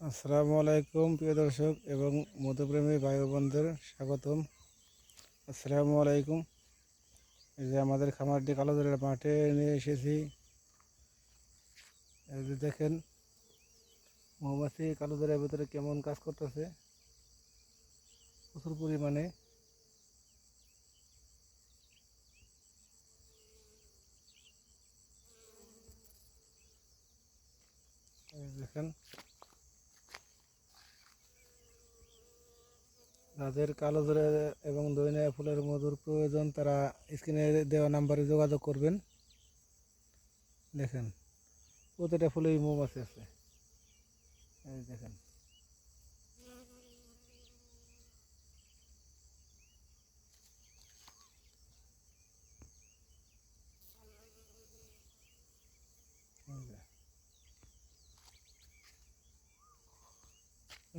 আসসালামু আলাইকুম প্রিয় দর্শক এবং মধুপ্রেমী ভাই ও বোনদের স্বাগতম। আসসালামু আলাইকুম। এই যে আমাদের খামারটি কালোদরের মাঠে নিয়ে এসেছি। এই যে দেখেন মৌমাছি কালোদরের ভিতরে কেমন কাজ করতেছে প্রচুর পরিমাণে। এই দেখেন যাদের কালোদরে এবং দইনা ফুলের মধুর প্রয়োজন তারা স্ক্রিনে দেওয়া নাম্বারে যোগাযোগ করবেন। দেখেন প্রতিটা ফুলেই মৌমাছি আছে। এই দেখেন এই যে।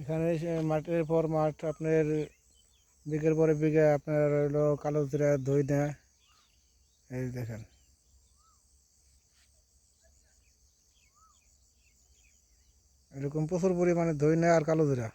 এখানে মাঠের পর মাঠ আপনার বিঘের পরে বিঘা আপনার হলো কালোজিরা দইনা। এই দেখেন এরকম প্রচুর পরিমাণে দইনা আর কালোজিরা।